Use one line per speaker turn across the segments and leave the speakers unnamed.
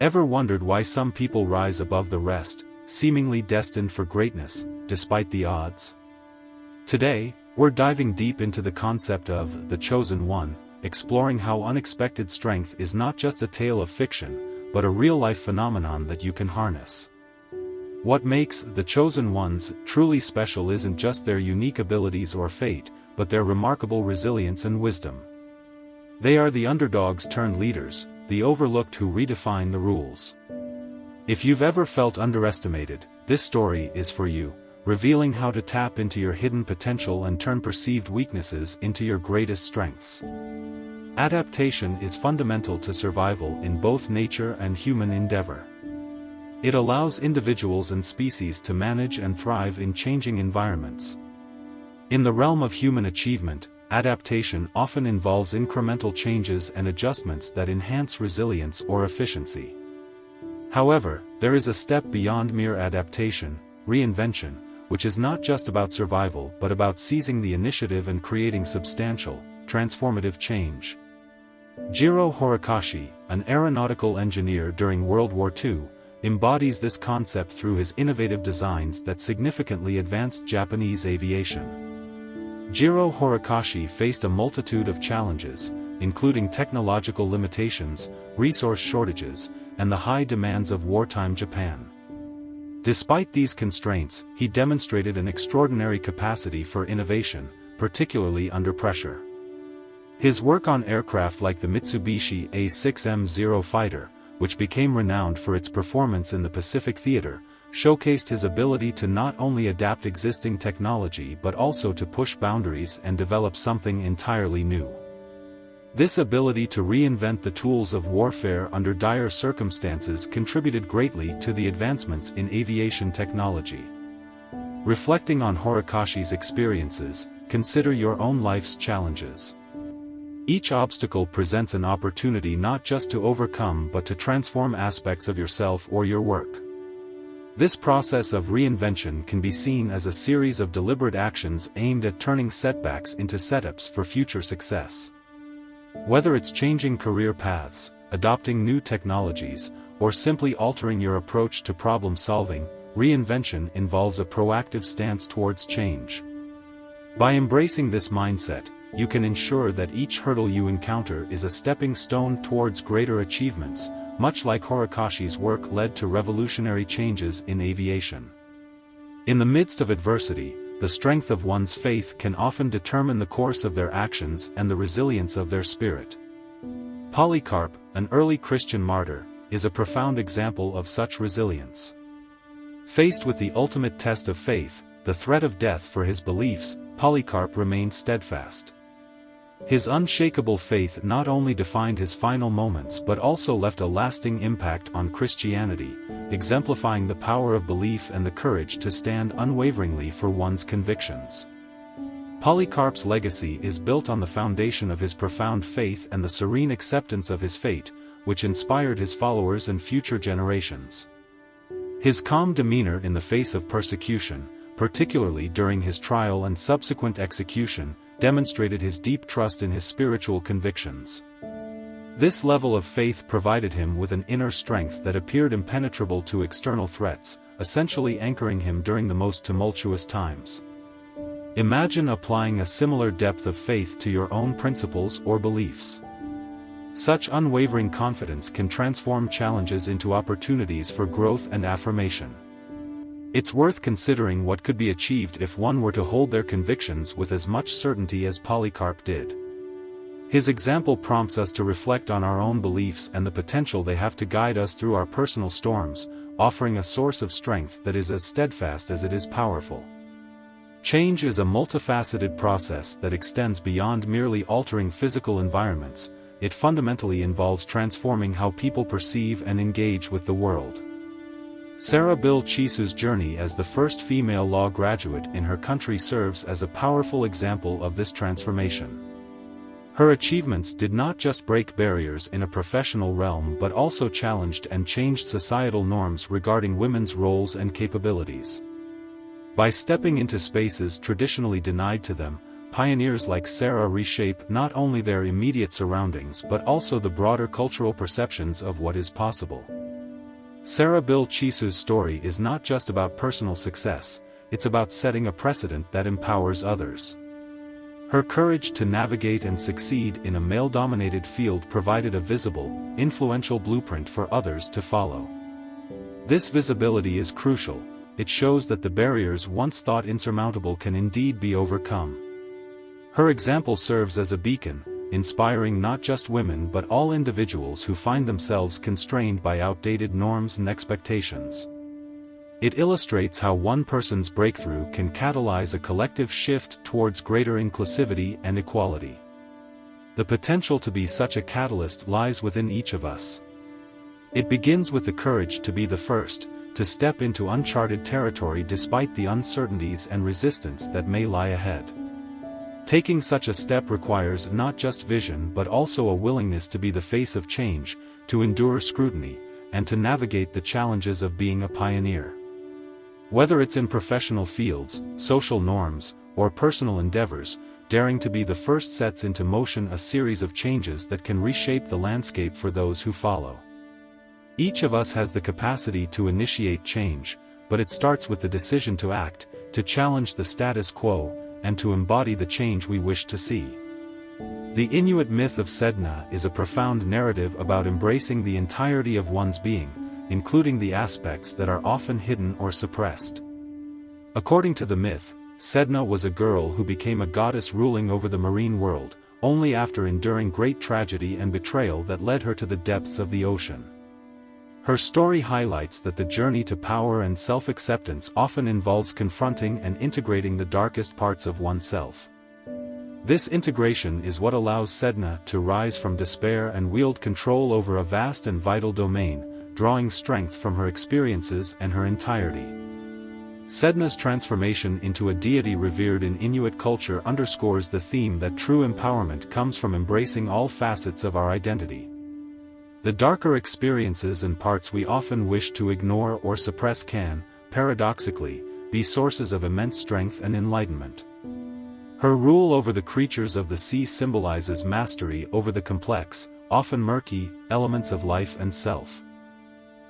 Ever wondered why some people rise above the rest, seemingly destined for greatness, despite the odds? Today, we're diving deep into the concept of the chosen one, exploring how unexpected strength is not just a tale of fiction, but a real-life phenomenon that you can harness. What makes the chosen ones truly special isn't just their unique abilities or fate, but their remarkable resilience and wisdom. They are the underdogs turned leaders, the overlooked who redefine the rules. If you've ever felt underestimated, this story is for you, revealing how to tap into your hidden potential and turn perceived weaknesses into your greatest strengths. Adaptation is fundamental to survival in both nature and human endeavor. It allows individuals and species to manage and thrive in changing environments. In the realm of human achievement, adaptation often involves incremental changes and adjustments that enhance resilience or efficiency. However, there is a step beyond mere adaptation, reinvention, which is not just about survival but about seizing the initiative and creating substantial, transformative change. Jiro Horikoshi, an aeronautical engineer during World War II, embodies this concept through his innovative designs that significantly advanced Japanese aviation. Jiro Horikoshi faced a multitude of challenges, including technological limitations, resource shortages, and the high demands of wartime Japan. Despite these constraints, he demonstrated an extraordinary capacity for innovation, particularly under pressure. His work on aircraft like the Mitsubishi A6M0 fighter, which became renowned for its performance in the Pacific Theater, showcased his ability to not only adapt existing technology but also to push boundaries and develop something entirely new. This ability to reinvent the tools of warfare under dire circumstances contributed greatly to the advancements in aviation technology. Reflecting on Horikoshi's experiences, consider your own life's challenges. Each obstacle presents an opportunity not just to overcome but to transform aspects of yourself or your work. This process of reinvention can be seen as a series of deliberate actions aimed at turning setbacks into setups for future success. Whether it's changing career paths, adopting new technologies, or simply altering your approach to problem solving, reinvention involves a proactive stance towards change. By embracing this mindset, you can ensure that each hurdle you encounter is a stepping stone towards greater achievements, much like Horikoshi's work led to revolutionary changes in aviation. In the midst of adversity, the strength of one's faith can often determine the course of their actions and the resilience of their spirit. Polycarp, an early Christian martyr, is a profound example of such resilience. Faced with the ultimate test of faith, the threat of death for his beliefs, Polycarp remained steadfast. His unshakable faith not only defined his final moments but also left a lasting impact on Christianity, exemplifying the power of belief and the courage to stand unwaveringly for one's convictions. Polycarp's legacy is built on the foundation of his profound faith and the serene acceptance of his fate, which inspired his followers and future generations. His calm demeanor in the face of persecution, particularly during his trial and subsequent execution, demonstrated his deep trust in his spiritual convictions. This level of faith provided him with an inner strength that appeared impenetrable to external threats, essentially anchoring him during the most tumultuous times. Imagine applying a similar depth of faith to your own principles or beliefs. Such unwavering confidence can transform challenges into opportunities for growth and affirmation. It's worth considering what could be achieved if one were to hold their convictions with as much certainty as Polycarp did. His example prompts us to reflect on our own beliefs and the potential they have to guide us through our personal storms, offering a source of strength that is as steadfast as it is powerful. Change is a multifaceted process that extends beyond merely altering physical environments. It fundamentally involves transforming how people perceive and engage with the world. Sarah Bill Chisu's journey as the first female law graduate in her country serves as a powerful example of this transformation. Her achievements did not just break barriers in a professional realm but also challenged and changed societal norms regarding women's roles and capabilities. By stepping into spaces traditionally denied to them, pioneers like Sarah reshape not only their immediate surroundings but also the broader cultural perceptions of what is possible. Sarah Bill Chisu's story is not just about personal success, it's about setting a precedent that empowers others. Her courage to navigate and succeed in a male-dominated field provided a visible, influential blueprint for others to follow. This visibility is crucial. It shows that the barriers once thought insurmountable can indeed be overcome. Her example serves as a beacon, inspiring not just women but all individuals who find themselves constrained by outdated norms and expectations. It illustrates how one person's breakthrough can catalyze a collective shift towards greater inclusivity and equality. The potential to be such a catalyst lies within each of us. It begins with the courage to be the first, to step into uncharted territory despite the uncertainties and resistance that may lie ahead. Taking such a step requires not just vision but also a willingness to be the face of change, to endure scrutiny, and to navigate the challenges of being a pioneer. Whether it's in professional fields, social norms, or personal endeavors, daring to be the first sets into motion a series of changes that can reshape the landscape for those who follow. Each of us has the capacity to initiate change, but it starts with the decision to act, to challenge the status quo, and to embody the change we wish to see. The Inuit myth of Sedna is a profound narrative about embracing the entirety of one's being, including the aspects that are often hidden or suppressed. According to the myth, Sedna was a girl who became a goddess ruling over the marine world, only after enduring great tragedy and betrayal that led her to the depths of the ocean. Her story highlights that the journey to power and self-acceptance often involves confronting and integrating the darkest parts of oneself. This integration is what allows Sedna to rise from despair and wield control over a vast and vital domain, drawing strength from her experiences and her entirety. Sedna's transformation into a deity revered in Inuit culture underscores the theme that true empowerment comes from embracing all facets of our identity. The darker experiences and parts we often wish to ignore or suppress can, paradoxically, be sources of immense strength and enlightenment. Her rule over the creatures of the sea symbolizes mastery over the complex, often murky, elements of life and self.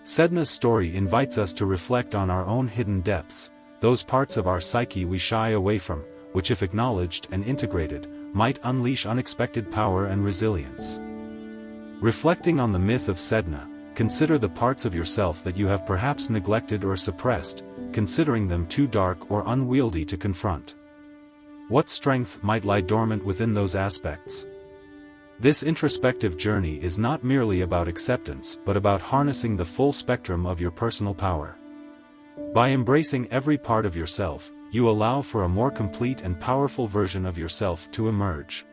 Sedna's story invites us to reflect on our own hidden depths, those parts of our psyche we shy away from, which if acknowledged and integrated, might unleash unexpected power and resilience. Reflecting on the myth of Sedna, consider the parts of yourself that you have perhaps neglected or suppressed, considering them too dark or unwieldy to confront. What strength might lie dormant within those aspects? This introspective journey is not merely about acceptance but about harnessing the full spectrum of your personal power. By embracing every part of yourself, you allow for a more complete and powerful version of yourself to emerge.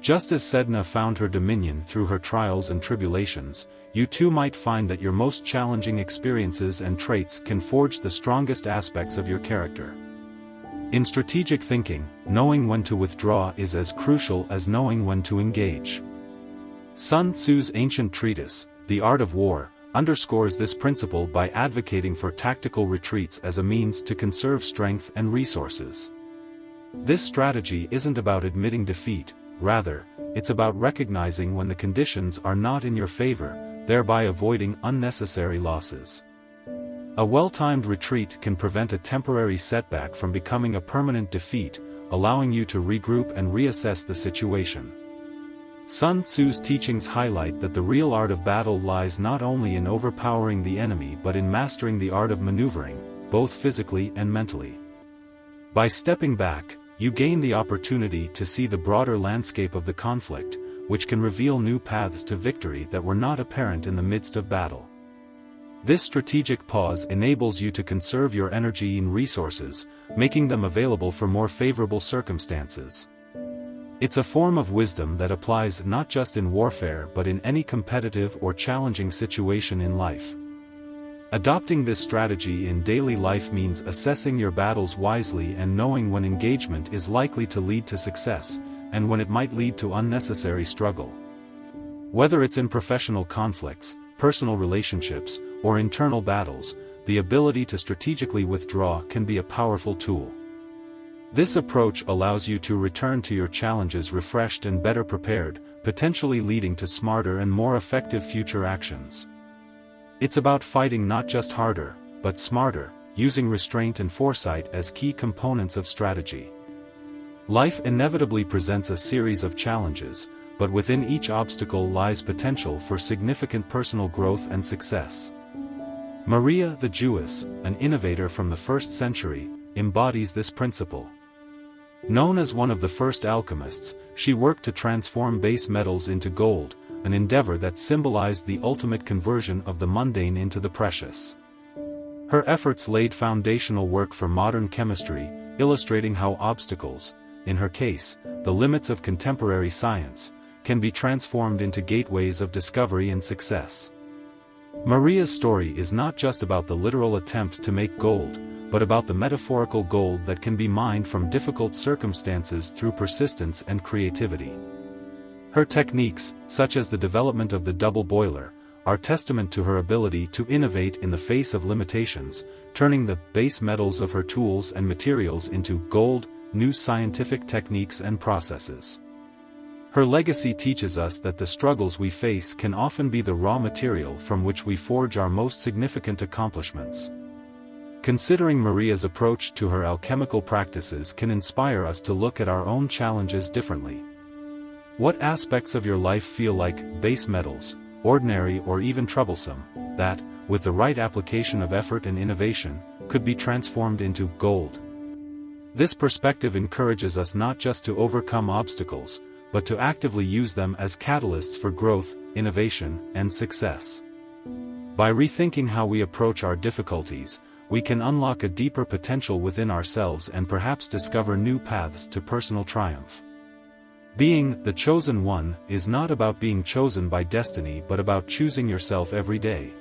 Just as Sedna found her dominion through her trials and tribulations, you too might find that your most challenging experiences and traits can forge the strongest aspects of your character. In strategic thinking, knowing when to withdraw is as crucial as knowing when to engage. Sun Tzu's ancient treatise, The Art of War, underscores this principle by advocating for tactical retreats as a means to conserve strength and resources. This strategy isn't about admitting defeat, rather, it's about recognizing when the conditions are not in your favor, thereby avoiding unnecessary losses. A well-timed retreat can prevent a temporary setback from becoming a permanent defeat, allowing you to regroup and reassess the situation. Sun Tzu's teachings highlight that the real art of battle lies not only in overpowering the enemy but in mastering the art of maneuvering, both physically and mentally. By stepping back, you gain the opportunity to see the broader landscape of the conflict, which can reveal new paths to victory that were not apparent in the midst of battle. This strategic pause enables you to conserve your energy and resources, making them available for more favorable circumstances. It's a form of wisdom that applies not just in warfare but in any competitive or challenging situation in life. Adopting this strategy in daily life means assessing your battles wisely and knowing when engagement is likely to lead to success, and when it might lead to unnecessary struggle. Whether it's in professional conflicts, personal relationships, or internal battles, the ability to strategically withdraw can be a powerful tool. This approach allows you to return to your challenges refreshed and better prepared, potentially leading to smarter and more effective future actions. It's about fighting not just harder, but smarter, using restraint and foresight as key components of strategy. Life inevitably presents a series of challenges, but within each obstacle lies potential for significant personal growth and success. Maria the Jewess, an innovator from the 1st century, embodies this principle. Known as one of the first alchemists, she worked to transform base metals into gold, an endeavor that symbolized the ultimate conversion of the mundane into the precious. Her efforts laid foundational work for modern chemistry, illustrating how obstacles, in her case, the limits of contemporary science, can be transformed into gateways of discovery and success. Maria's story is not just about the literal attempt to make gold, but about the metaphorical gold that can be mined from difficult circumstances through persistence and creativity. Her techniques, such as the development of the double boiler, are testament to her ability to innovate in the face of limitations, turning the base metals of her tools and materials into gold, new scientific techniques and processes. Her legacy teaches us that the struggles we face can often be the raw material from which we forge our most significant accomplishments. Considering Maria's approach to her alchemical practices can inspire us to look at our own challenges differently. What aspects of your life feel like base metals, ordinary or even troublesome, that, with the right application of effort and innovation, could be transformed into gold? This perspective encourages us not just to overcome obstacles, but to actively use them as catalysts for growth, innovation, and success. By rethinking how we approach our difficulties, we can unlock a deeper potential within ourselves and perhaps discover new paths to personal triumph. Being the chosen one is not about being chosen by destiny but about choosing yourself every day.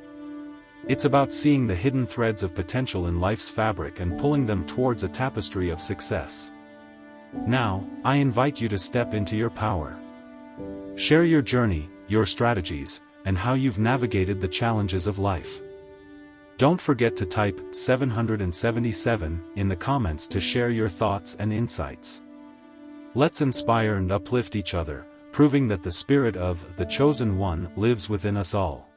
It's about seeing the hidden threads of potential in life's fabric and pulling them towards a tapestry of success. Now, I invite you to step into your power. Share your journey, your strategies, and how you've navigated the challenges of life. Don't forget to type 777 in the comments to share your thoughts and insights. Let's inspire and uplift each other, proving that the spirit of the chosen one lives within us all.